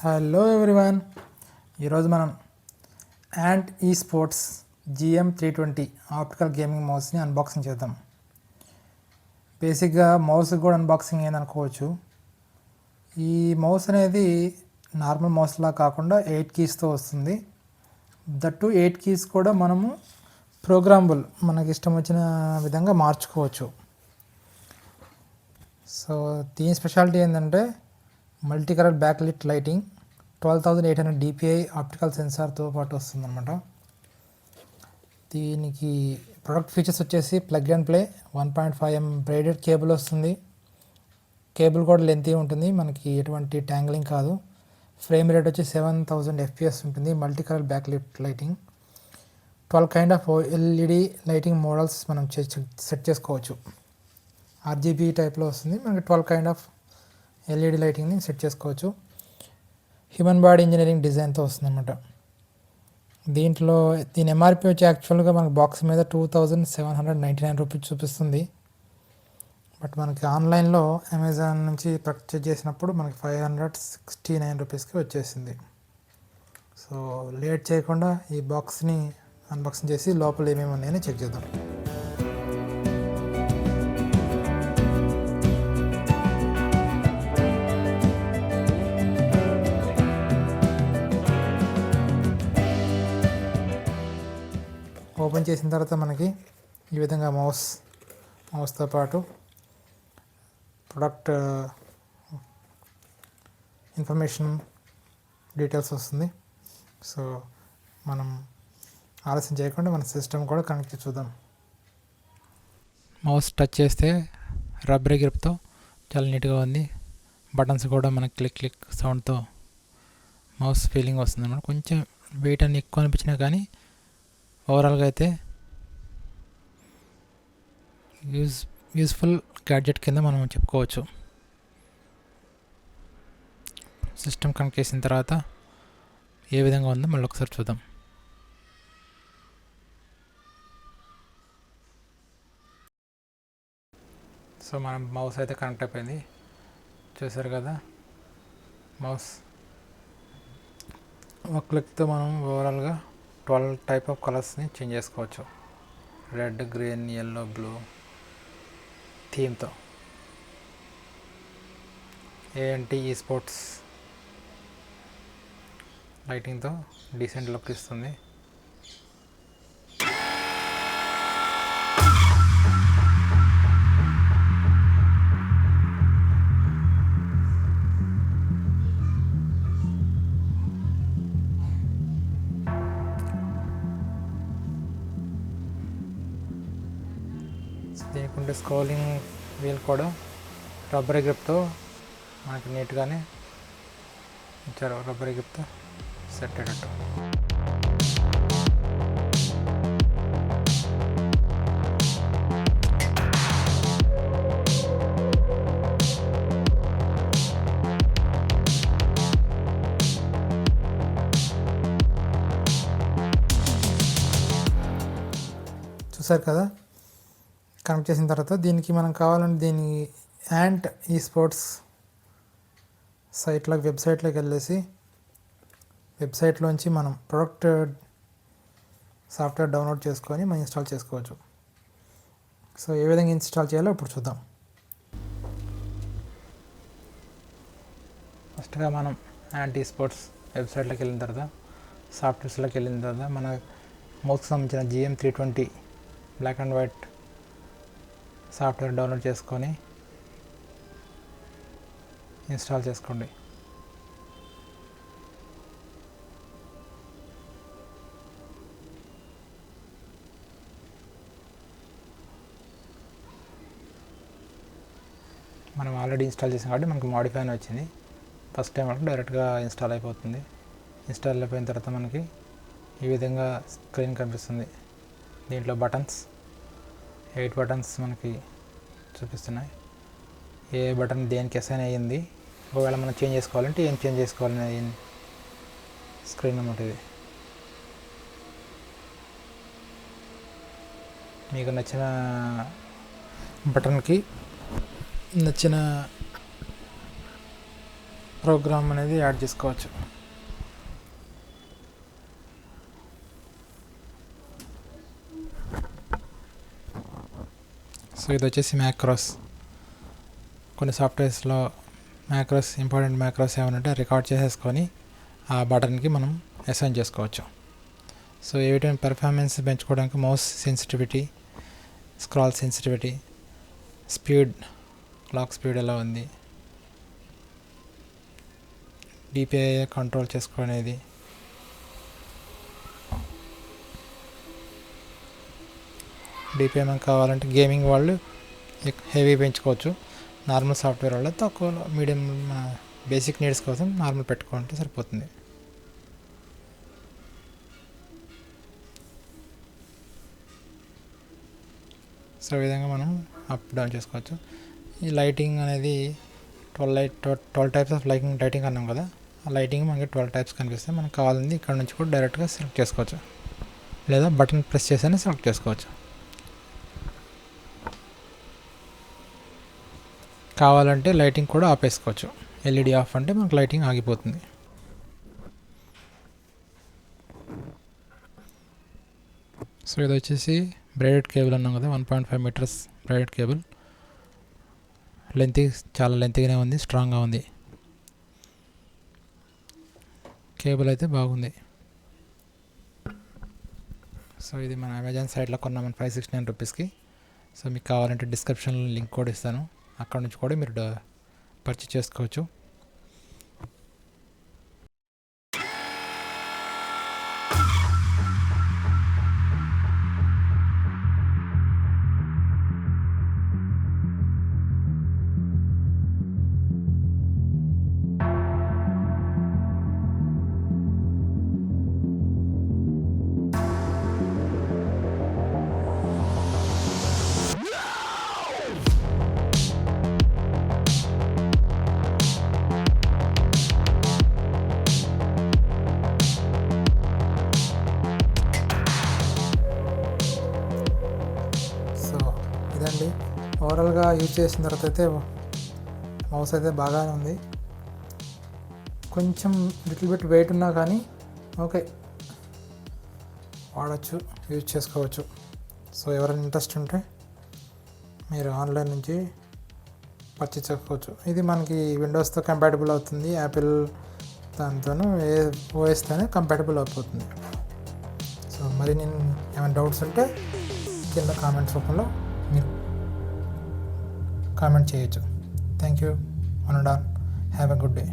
Hello everyone, ఈరోజు మనం Ant Esports GM320 optical gaming మౌస్ని అన్బాక్సింగ్ చేద్దాం. బేసిక్గా మౌస్ కూడా అన్బాక్సింగ్ ఏందనుకోవచ్చు. ఈ మౌస్ అనేది నార్మల్ మౌస్లా కాకుండా 8 కీస్తో వస్తుంది. దట్టు 8 కీస్ కూడా మనము ప్రోగ్రామబుల్, మనకి ఇష్టం వచ్చిన విధంగా మార్చుకోవచ్చు. సో దీని స్పెషాలిటీ ఏంటంటే multi colour backlit lighting, 12,800 DPI optical సెన్సార్తో పాటు వస్తుందన్నమాట. దీనికి ప్రొడక్ట్ ఫీచర్స్ వచ్చేసి plug and play, 1.5mm braided cable వస్తుంది. కేబుల్ కూడా లెంతీ ఉంటుంది, మనకి ఎటువంటి ట్యాంగ్లింగ్ కాదు. ఫ్రేమ్ రేట్ వచ్చి 7000 FPS ఉంటుంది. Multi colour backlit lighting, 12 kind of LED lighting models మనం సెట్ చేసుకోవచ్చు. RGB టైప్లో వస్తుంది, మనకి 12 కైండ్ ఆఫ్ LED లైటింగ్ని సెట్ చేసుకోవచ్చు. హ్యూమన్ బాడీ ఇంజనీరింగ్ డిజైన్తో వస్తుంది అన్నమాట. దీని MRP వచ్చి యాక్చువల్గా మనకి బాక్స్ మీద 2799 రూపీస్ చూపిస్తుంది. బట్ మనకి ఆన్లైన్లో అమెజాన్ నుంచి పర్చేజ్ చేసినప్పుడు మనకి 569 రూపీస్కి వచ్చేసింది. సో లేట్ చేయకుండా ఈ బాక్స్ని అన్బాక్సింగ్ చేసి లోపల ఏమేమి ఉన్నాయని చెక్ చేద్దాం. ఓపెన్ చేసిన తర్వాత మనకి ఈ విధంగా మౌస్తో పాటు ప్రొడక్ట్ ఇన్ఫర్మేషన్ డీటెయిల్స్ వస్తుంది. సో మనం ఆలస్యం చేయకుండా మన సిస్టమ్ కూడా కనెక్ట్ చేసి చూద్దాం. మౌస్ టచ్ చేస్తే రబ్బర్ గ్రిప్తో చాలా నీట్గా ఉంది. బటన్స్ కూడా మనకి క్లిక్ సౌండ్తో మౌస్ ఫీలింగ్ వస్తుంది అన్నమాట. కొంచెం వెయిట్ అని ఎక్కువ అనిపించినా కానీ ఓవరాల్గా అయితే యూస్ఫుల్ గ్యాడ్జెట్ కింద మనం చెప్పుకోవచ్చు. సిస్టమ్ కనెక్ట్ చేసిన తర్వాత ఏ విధంగా ఉందో మళ్ళీ ఒకసారి చూద్దాం. సో మనం మౌస్ అయితే కనెక్ట్ అయిపోయింది, చూసారు కదా. మౌస్ ఒక క్లిక్తో మనం ఓవరాల్గా 12 టైప్ ఆఫ్ కలర్స్ని చేంజ్ చేసుకోవచ్చు. రెడ్, గ్రీన్, ఎల్లో, బ్లూ థీమ్తో. ANT ఈ స్పోర్ట్స్ లైటింగ్తో డీసెంట్ లుక్ ఇస్తుంది. దీనికి ఉండే స్క్రోలింగ్ వీల్ కూడా రబ్బర్ గ్రిప్తో మనకి నీట్గానే ఇచ్చారు. రబ్బర్ గ్రిప్తో సెట్ అయ్యేటట్టు. చూసారు కదా. కనెక్ట్ చేసిన తర్వాత దీనికి మనం కావాలంటే దీని యాంట్ ఈ స్పోర్ట్స్ వెబ్సైట్లోకి వెళ్ళేసి వెబ్సైట్లోంచి మనం ప్రొడక్ట్ సాఫ్ట్వేర్ డౌన్లోడ్ చేసుకొని మనం ఇన్స్టాల్ చేసుకోవచ్చు. సో ఏ విధంగా ఇన్స్టాల్ చేయాలో ఇప్పుడు చూద్దాం. ఫస్ట్గా మనం యాంట్ ఈ స్పోర్ట్స్ వెబ్సైట్లోకి వెళ్ళిన తర్వాత సాఫ్ట్వేర్స్లోకి వెళ్ళిన తర్వాత మన మౌస్కి సంబంధించిన GM320 black and white software download చేసుకొని ఇన్స్టాల్ చేసుకోండి. మనం ఆల్రెడీ ఇన్స్టాల్ చేసాం కాబట్టి మనకి మాడిఫై అని వచ్చింది. ఫస్ట్ టైం అంటే డైరెక్ట్గా ఇన్స్టాల్ అయిపోతుంది. ఇన్స్టాల్ అయిపోయిన తర్వాత మనకి ఈ విధంగా స్క్రీన్ కనిపిస్తుంది. దీంట్లో 8 బటన్స్ మనకి చూపిస్తున్నాయి. ఏ బటన్ దేనికి అసైన్ అయ్యింది, ఒకవేళ మనం చేంజ్ చేసుకోవాలంటే ఏం చేంజ్ చేసుకోవాలనేది స్క్రీన్ అన్నమాట. ఇది మీకు నచ్చిన బటన్కి నచ్చిన ప్రోగ్రామ్ అనేది యాడ్ చేసుకోవచ్చు. సో ఇది వచ్చేసి మ్యాక్రోస్. కొన్ని సాఫ్ట్వేర్స్లో మ్యాక్రోస్, ఇంపార్టెంట్ మ్యాక్రోస్ ఏమైనా ఉంటే రికార్డ్ చేసేసుకొని ఆ బటన్కి మనం అసైన్ చేసుకోవచ్చు. సో ఏవిటైనా పెర్ఫార్మెన్స్ పెంచుకోవడానికి mouse sensitivity, scroll sensitivity, speed, clock speed ఎలా ఉంది, డిపిఐ కంట్రోల్ చేసుకునేది, డిపిఐ మనకు కావాలంటే గేమింగ్ వాళ్ళు హెవీ పెంచుకోవచ్చు, నార్మల్ సాఫ్ట్వేర్ వాళ్ళు తక్కువ, మీడియం బేసిక్ నీడ్స్ కోసం నార్మల్ పెట్టుకుంటే సరిపోతుంది. సో ఈ విధంగా మనం అప్ డౌన్ చేసుకోవచ్చు. ఈ లైటింగ్ అనేది 12 టైప్స్ ఆఫ్ లైటింగ్ అన్నాం కదా, ఆ లైటింగ్ మనకి 12 టైప్స్ కనిపిస్తాయి. మనకు కావాలంది ఇక్కడ నుంచి కూడా డైరెక్ట్గా సెలెక్ట్ చేసుకోవచ్చు, లేదా బటన్ ప్రెస్ చేసి సెలెక్ట్ చేసుకోవచ్చు. కావాలంటే లైటింగ్ కూడా ఆపేసుకోవచ్చు. ఎల్ఈడి ఆఫ్ అంటే మనకు లైటింగ్ ఆగిపోతుంది. సో ఇది వచ్చేసి బ్రైడెడ్ కేబుల్ అన్నాం కదా, 1.5 మీటర్స్ బ్రైడెడ్ కేబుల్. చాలా లెంత్గానే ఉంది, స్ట్రాంగ్గా ఉంది. కేబుల్ అయితే బాగుంది. సో ఇది మన అమెజాన్ సైట్లో కొన్నామని 569 రూపీస్కి. సో మీకు కావాలంటే డిస్క్రిప్షన్లో లింక్ కూడా ఇస్తాను, అక్కడ నుంచి కూడా మీరు పర్చేస్ చేసుకోవచ్చు. ఇదండి ఓవరాల్గా యూజ్ చేసిన తర్వాత అయితే మౌస్ అయితే బాగానే ఉంది. కొంచెం లిటిల్ బిట్ వెయిట్ ఉన్నా కానీ ఓకే, వాడచ్చు, యూజ్ చేసుకోవచ్చు. సో ఎవరైనా ఇంట్రెస్ట్ ఉంటే మీరు ఆన్లైన్ నుంచి పర్చేస్ చేసుకోవచ్చు. ఇది మనకి విండోస్తో కంపాటబుల్ అవుతుంది, యాపిల్ దాంతోనూ ఏ ఓఎస్తోనే కంపాటబుల్ అయిపోతుంది. సో మరి నేను ఏమైనా డౌట్స్ ఉంటే కింద కామెంట్స్ రూపంలో మీరు కామెంట్ చేయొచ్చు. Thank you. One and all, have a good day.